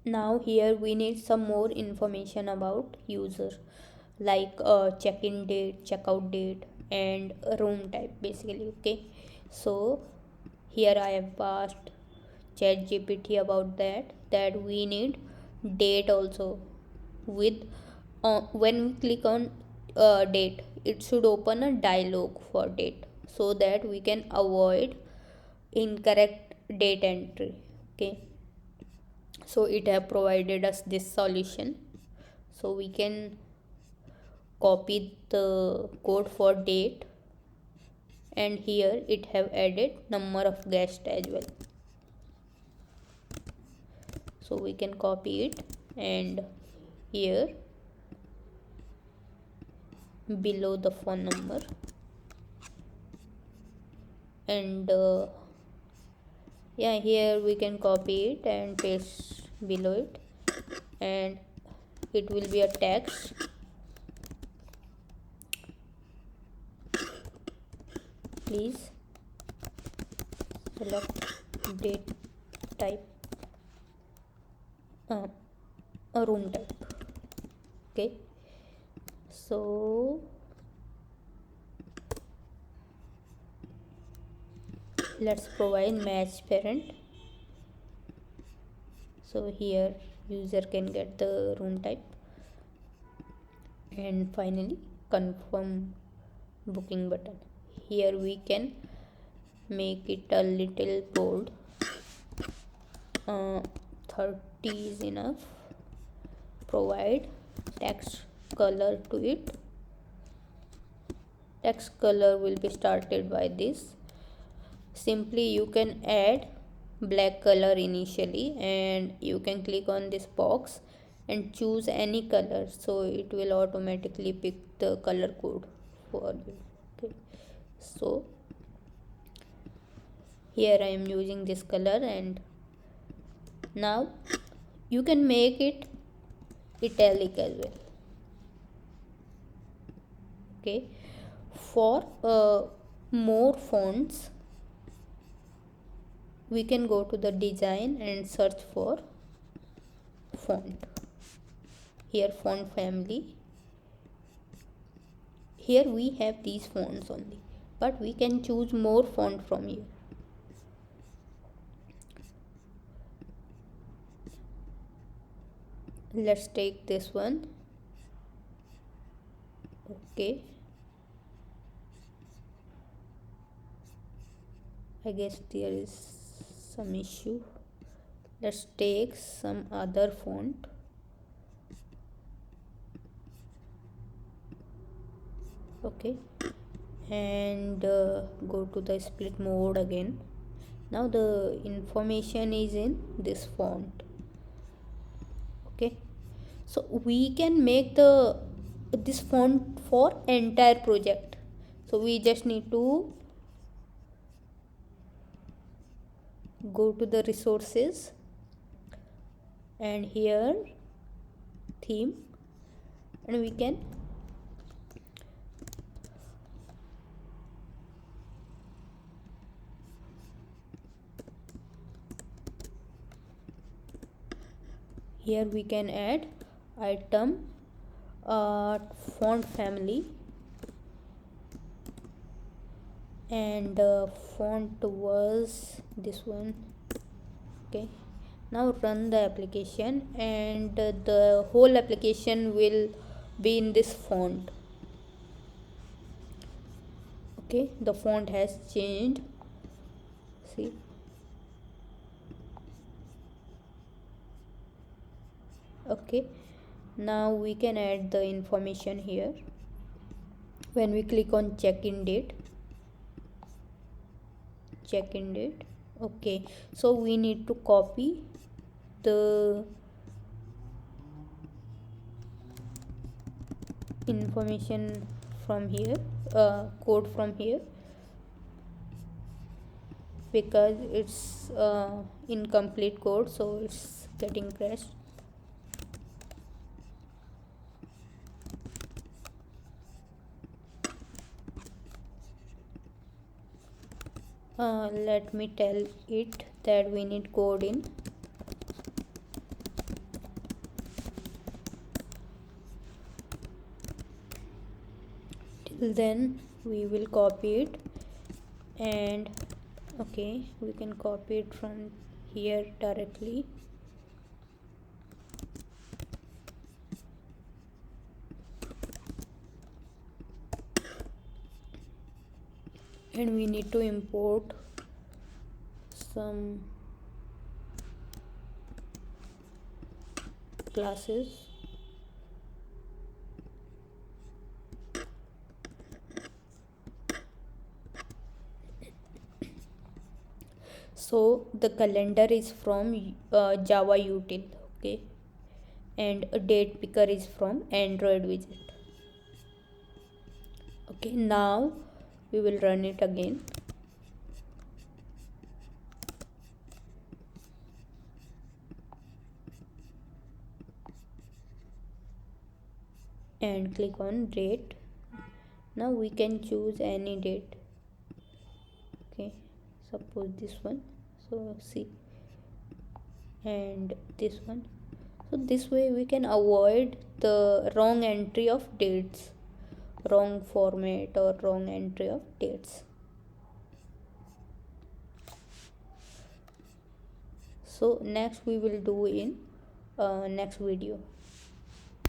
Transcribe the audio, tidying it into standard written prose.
Now here we need some more information about user, like check-in date, checkout date, and room type basically. Okay, so here I have asked ChatGPT about that we need date also. With when we click on date, it should open a dialog for date, so that we can avoid incorrect date entry. Okay, so it have provided us this solution. So we can copy the code for date, and here it have added number of guests as well. So we can copy it, and here below the phone number, and yeah, here we can copy it and paste below it, and it will be a text. Please select date type, a room type. Okay, so let's provide match parent. So here user can get the room type, and finally confirm booking button. Here we can make it a little bold. 30 is enough. Provide text color to it. Text color will be started by this. Simply you can add black color initially, and you can click on this box and choose any color, so it will automatically pick the color code for you. Okay, so here I am using this color, and now you can make it italic as well. Okay, for more fonts, we can go to the design and search for font. Here font family, here we have these fonts only, but we can choose more font from here. Let's take this one. Okay, I guess there is some issue. Let's take some other font. Okay, and go to the split mode again. Now the information is in this font. Okay, so we can make this font for entire project. So we just need to go to the resources, and here theme, and we can add item, font family, and font was this one. Okay, now run the application, and the whole application will be in this font. Okay, the font has changed. See, okay, now we can add the information here. When we click on check-in date, okay, so we need to copy the information from here, code from here, because it's incomplete code, so it's getting crashed. Let me tell it that we need code in Then we will copy it, and okay, we can copy it from here directly. And we need to import some classes. So the calendar is from Java util, okay, and a date picker is from Android widget. Okay, now we will run it again. And click on date. Now we can choose any date. Okay, suppose this one. So see, and this one. So this way we can avoid the wrong entry of dates, wrong format or wrong entry of dates. So next we will do in next video.